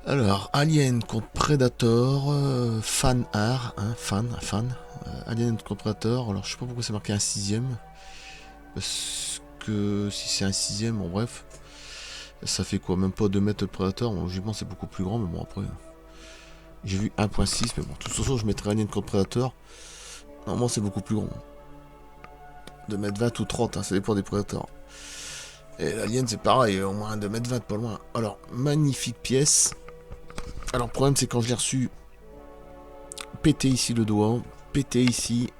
Alors, Alien contre Predator, fan art, hein, fan. Alien contre Predator, alors je sais pas pourquoi c'est marqué un sixième. Parce que si c'est un sixième, bon bref. Ça fait quoi? Même pas 2 mètres le Predator, bon, logiquement c'est beaucoup plus grand, mais bon après. J'ai vu 1.6, mais bon, de toute façon je mettrai Alien contre Predator. Normalement c'est beaucoup plus grand. 2 m 20 ou 30, hein, ça dépend des Predators. Et l'Alien c'est pareil, au moins 2 m 20, pas loin. Alors, magnifique pièce. Alors le problème c'est quand je l'ai reçu, péter ici le doigt, péter ici,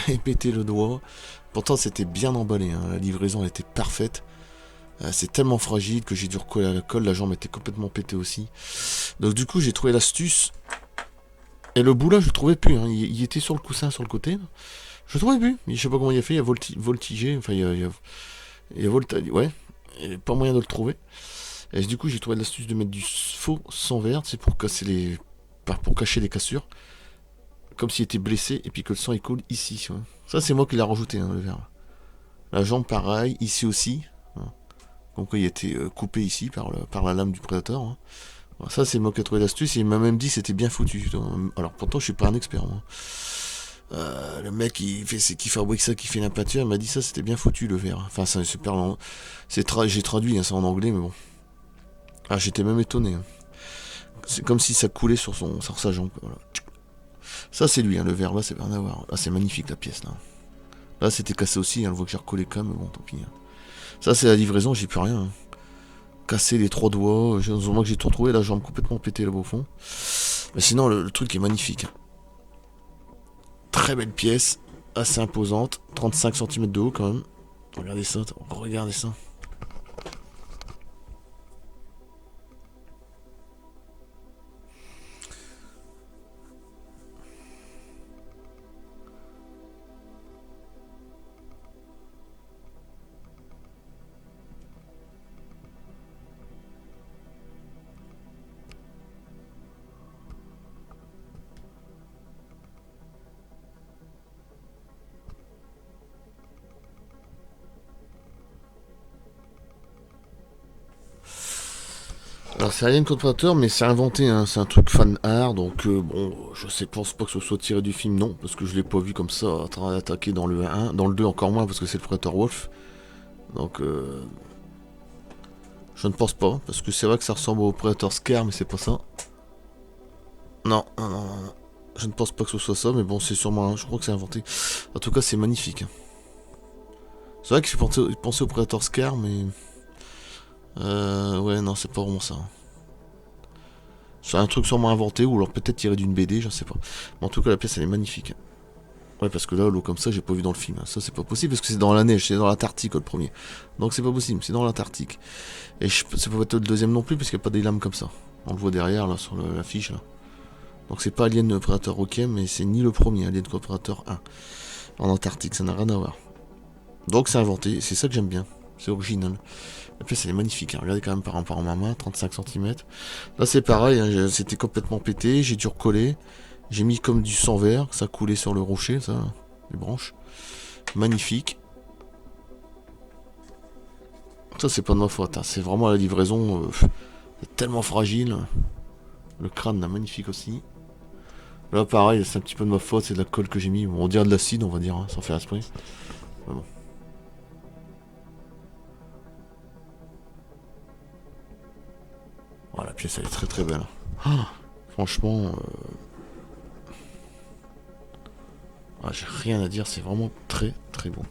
et péter le doigt. Pourtant c'était bien emballé, hein. La livraison elle était parfaite. C'est tellement fragile que j'ai dû recoller à la colle, la jambe était complètement pétée aussi. Donc du coup j'ai trouvé l'astuce. Et le bout là je le trouvais plus, hein. Il était sur le coussin sur le côté. Je le trouvais plus. Je sais pas comment il a fait, il a voltigé, enfin il a ouais. Il n'y a pas moyen de le trouver. Et du coup j'ai trouvé l'astuce de mettre du faux sang vert, c'est pour casser les. Pour cacher les cassures. Comme s'il était blessé et puis que le sang il coule ici. Ouais. Ça c'est moi qui l'ai rajouté, hein, le verre. La jambe pareil, ici aussi. Hein. Donc il a été coupé ici par la lame du prédateur. Hein. Alors, ça c'est moi qui ai trouvé l'astuce et il m'a même dit que c'était bien foutu. Alors pourtant je suis pas un expert. Hein. Le mec qui fabrique ça, qui fait la peinture, il m'a dit ça c'était bien foutu le verre. Enfin c'est super long. J'ai traduit hein, ça en anglais mais bon. Ah j'étais même étonné. Hein. C'est comme si ça coulait sur sa jambe. Voilà. Ça c'est lui, hein, le verre là c'est rien à voir. Là c'est magnifique la pièce là. Là c'était cassé aussi, hein, le voit que j'ai recollé quand même, mais bon tant pis. Hein. Ça c'est la livraison, j'ai plus rien. Hein. Cassé les 3 doigts, au moins que j'ai tout retrouvé, la jambe complètement pétée là-bas au fond. Mais sinon le truc est magnifique. Hein. Très belle pièce, assez imposante, 35 cm de haut quand même. Regardez ça. Alors c'est Alien Contractor, mais c'est inventé, hein, c'est un truc fan art, donc bon, pense pas que ce soit tiré du film, non, parce que je l'ai pas vu comme ça, en train d'attaquer dans le 1, dans le 2 encore moins, parce que c'est le Predator Wolf, donc je ne pense pas, parce que c'est vrai que ça ressemble au Predator Scare, mais c'est pas ça. Non. Je ne pense pas que ce soit ça, mais bon, c'est sûrement, je crois que c'est inventé. En tout cas, c'est magnifique. C'est vrai que j'ai pensé au Predator Scare, mais ouais, non, c'est pas vraiment ça. C'est un truc sûrement inventé, ou alors peut-être tiré d'une BD, je sais pas. Mais en tout cas, la pièce, elle est magnifique. Ouais, parce que là, l'eau comme ça, j'ai pas vu dans le film. Ça, c'est pas possible, parce que c'est dans la neige, c'est dans l'Antarctique, le premier. Donc c'est pas possible, c'est dans l'Antarctique. Et c'est pas être le deuxième non plus, parce qu'il n'y a pas des lames comme ça. On le voit derrière, là, sur l'affiche, là. Donc c'est pas Alien Predator Requiem, mais c'est ni le premier, Alien Predator 1. En Antarctique, ça n'a rien à voir. Donc c'est inventé, c'est ça que j'aime bien. C'est original. La pièce elle est magnifique, hein. Regardez quand même par ma main, 35 cm. Là c'est pareil, hein, c'était complètement pété, j'ai dû recoller. J'ai mis comme du sang vert, ça coulait sur le rocher, ça, les branches. Magnifique. Ça c'est pas de ma faute, hein. C'est vraiment la livraison, c'est tellement fragile. Le crâne là, magnifique aussi. Là pareil, c'est un petit peu de ma faute, c'est de la colle que j'ai mis. Bon, on dirait de l'acide, on va dire, hein, sans faire esprit. Mais bon. Oh, la pièce elle est très très belle. Ah, franchement, j'ai rien à dire, c'est vraiment très très bon.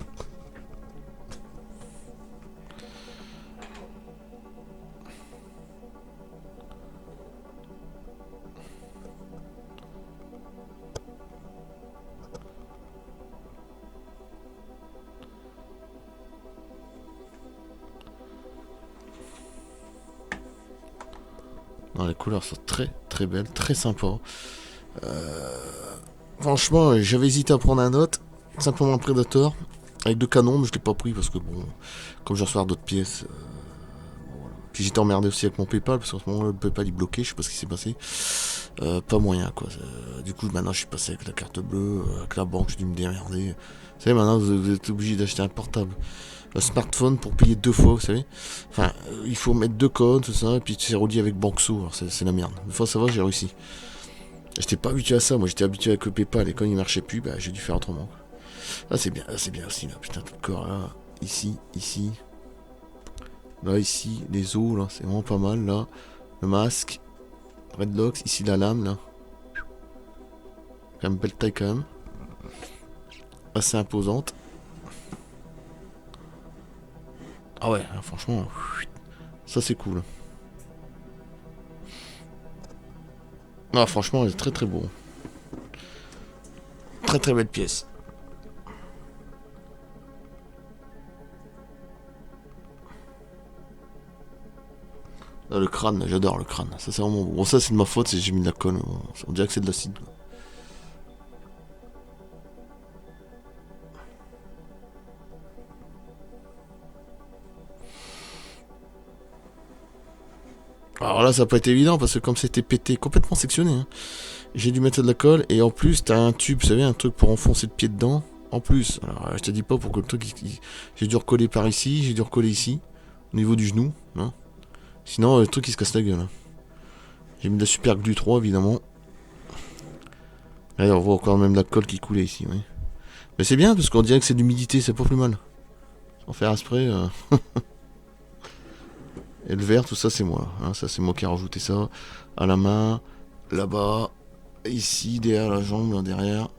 Non, les couleurs sont très très belles, très sympas. Franchement, j'avais hésité à prendre un autre, simplement un Predator, avec 2 canons, mais je l'ai pas pris parce que bon, comme je reçois d'autres pièces. Puis j'étais emmerdé aussi avec mon PayPal, parce qu'en ce moment le PayPal il est bloqué, je sais pas ce qui s'est passé. Pas moyen quoi. Du coup maintenant je suis passé avec la carte bleue, avec la banque, j'ai dû me démerder. Vous savez maintenant vous êtes obligé d'acheter un portable le smartphone pour payer 2 fois, vous savez. Enfin, il faut mettre 2 codes, tout ça, et puis c'est relié avec Banxo, alors c'est la merde. Une fois ça va, j'ai réussi. J'étais pas habitué à ça, moi j'étais habitué avec le PayPal, et quand il marchait plus, bah j'ai dû faire autrement. Là c'est bien aussi, là, putain, tout le corps, là, ici, là, ici, les os, là, c'est vraiment pas mal, là. Le masque, Redlocks, ici la lame, là. Quand même belle taille, quand même. Assez imposante. Ah ouais, franchement, ça c'est cool. Ah franchement, il est très très beau. Très très belle pièce. Là, le crâne, j'adore le crâne. Ça c'est vraiment beau. Bon, ça c'est de ma faute, j'ai mis de la colle. Bon, on dirait que c'est de l'acide. Alors là, ça n'a pas été évident parce que comme c'était pété, complètement sectionné, hein, j'ai dû mettre de la colle et en plus, t'as un tube, vous savez, un truc pour enfoncer le pied dedans. En plus, alors je te dis pas pour que le truc, j'ai dû recoller par ici, j'ai dû recoller ici, au niveau du genou, hein. Sinon, le truc il se casse la gueule. Hein. J'ai mis de la super glue 3 évidemment. Là, on voit encore même la colle qui coulait ici, oui. Mais c'est bien parce qu'on dirait que c'est de l'humidité, c'est pas plus mal. Sans faire aspect. Et le vert, tout ça, c'est moi. Hein, ça, c'est moi qui ai rajouté ça. À la main, là-bas, ici, derrière la jambe, là, derrière.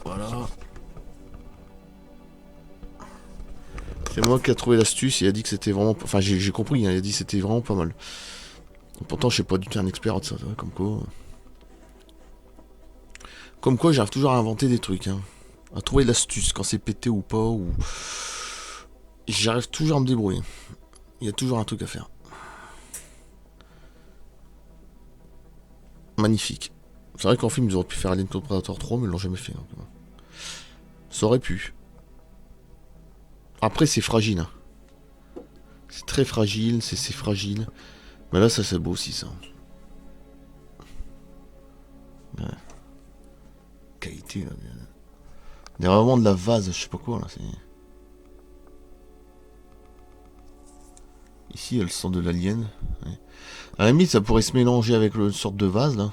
Voilà. C'est moi qui a trouvé l'astuce. Il a dit que c'était vraiment. Enfin, j'ai compris. Hein, il a dit que c'était vraiment pas mal. Pourtant, je suis pas du tout un expert de ça. Comme quoi. Comme quoi, j'arrive toujours à inventer des trucs. Hein, à trouver l'astuce quand c'est pété ou pas. Ou. J'arrive toujours à me débrouiller. Il y a toujours un truc à faire. Magnifique. C'est vrai qu'en film, ils auraient pu faire Alien contre Predator 3, mais ils l'ont jamais fait. Donc. Ça aurait pu. Après, c'est fragile. Hein. C'est très fragile, c'est fragile. Mais là, ça c'est beau aussi, ça. Ouais. Qualité, là. Il y a vraiment de la vase, je sais pas quoi, là. Ici, il y a le sang de l'alien. Ouais. À la limite, ça pourrait se mélanger avec une sorte de vase, là.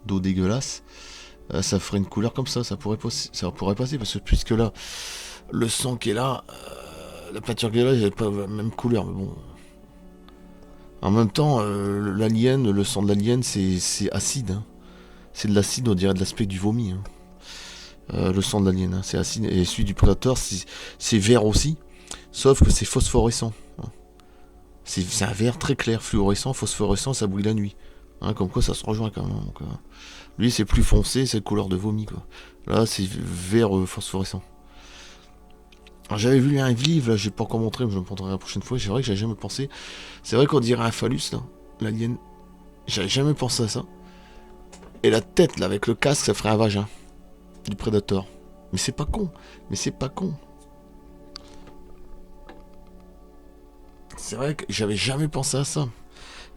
D'eau dégueulasse. Ça ferait une couleur comme ça pourrait passer. Parce que puisque là, le sang qui est là, la peinture qui est là, il n'y avait pas la même couleur, mais bon. En même temps, l'alien, le sang de l'alien, c'est acide. Hein. C'est de l'acide, on dirait de l'aspect du vomi. Hein. Le sang de l'alien, hein, c'est acide. Et celui du prédateur, c'est vert aussi. Sauf que c'est phosphorescent. Hein. C'est un vert très clair, fluorescent, phosphorescent, ça brille la nuit. Hein, comme quoi ça se rejoint quand même. Donc, lui, c'est plus foncé, c'est couleur de vomi. Quoi. Là, c'est vert phosphorescent. Alors, j'avais vu un livre, là, j'ai pas encore montré, mais je me montrerai la prochaine fois. C'est vrai que j'avais jamais pensé. C'est vrai qu'on dirait un phallus, là, l'alien. J'avais jamais pensé à ça. Et la tête, là, avec le casque, ça ferait un vagin. Du Predator. Mais c'est pas con. C'est vrai que j'avais jamais pensé à ça.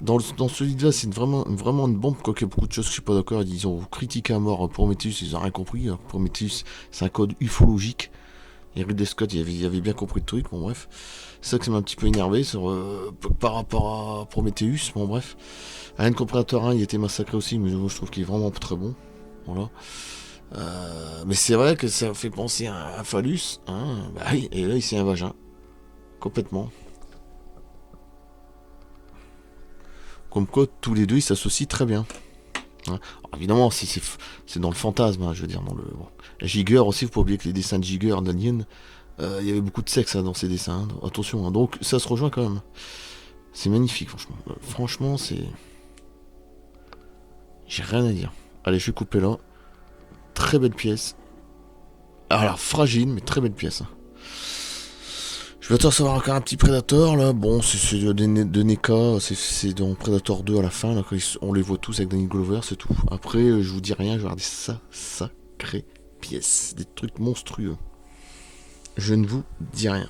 Dans ce livre-là, c'est vraiment une bombe. Quoique beaucoup de choses, je suis pas d'accord. Ils ont critiqué à mort Prometheus, ils ont rien compris. Prometheus, c'est un code ufologique. Et Ridley Scott, il avait bien compris le truc. Bon, bref. C'est ça qui m'a un petit peu énervé par rapport à Prometheus. Bon, bref. Alien Predator 1, il était massacré aussi, mais je trouve qu'il est vraiment très bon. Voilà. Mais c'est vrai que ça fait penser à un phallus. Hein. Bah oui, et là, c'est un vagin. Complètement. Comme quoi, tous les deux, ils s'associent très bien. Hein. Alors, évidemment, si c'est dans le fantasme, hein, je veux dire, dans le... Bon. Giger aussi, faut pas oublier que les dessins de Giger, d'Alien, il y avait beaucoup de sexe hein, dans ces dessins. Hein. Attention, hein. Donc ça se rejoint quand même. C'est magnifique, franchement. Franchement, c'est... J'ai rien à dire. Allez, je vais couper là. Très belle pièce. Alors, fragile, mais très belle pièce. Hein. Je vais te recevoir encore un petit Predator, là. Bon, c'est de NECA. C'est dans Predator 2 à la fin. Là, quand on les voit tous avec Danny Glover, c'est tout. Après, je vous dis rien. Je vais regarder ça. Sacrée pièce. Des trucs monstrueux. Je ne vous dis rien.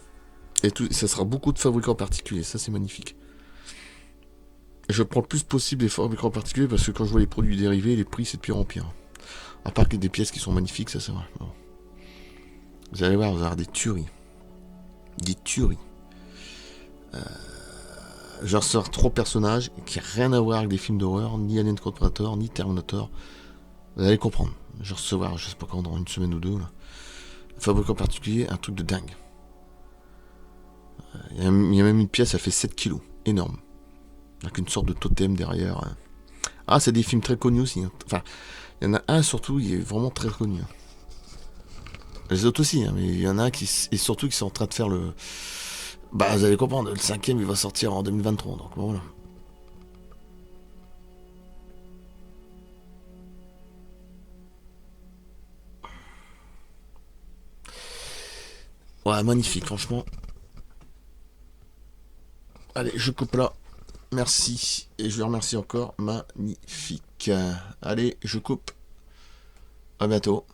Et tout, ça sera beaucoup de fabricants particuliers. Ça, c'est magnifique. Je prends le plus possible les fabricants particuliers parce que quand je vois les produits dérivés, les prix, c'est de pire en pire. À part que des pièces qui sont magnifiques, ça, c'est vrai. Bon. Vous allez voir, vous allez avoir des tueries. Des tueries. Je vais recevoir 3 personnages qui n'ont rien à voir avec des films d'horreur, ni Alien contre Predator, ni Terminator. Vous allez comprendre. Je vais recevoir, je sais pas quand, dans une semaine ou deux. Là. Fabricant particulier, un truc de dingue. Il y a même une pièce, elle fait 7 kilos. Énorme. Avec une sorte de totem derrière. Ah, c'est des films très connus aussi. Hein. Enfin, il y en a un surtout, il est vraiment très connu. Les autres aussi, hein, mais il y en a un qui, et surtout qui sont en train de faire le... Bah, vous allez comprendre, le 5e, il va sortir en 2023, donc voilà. Ouais, magnifique, franchement. Allez, je coupe là. Merci. Et je le remercie encore. Magnifique. Allez, je coupe. À bientôt.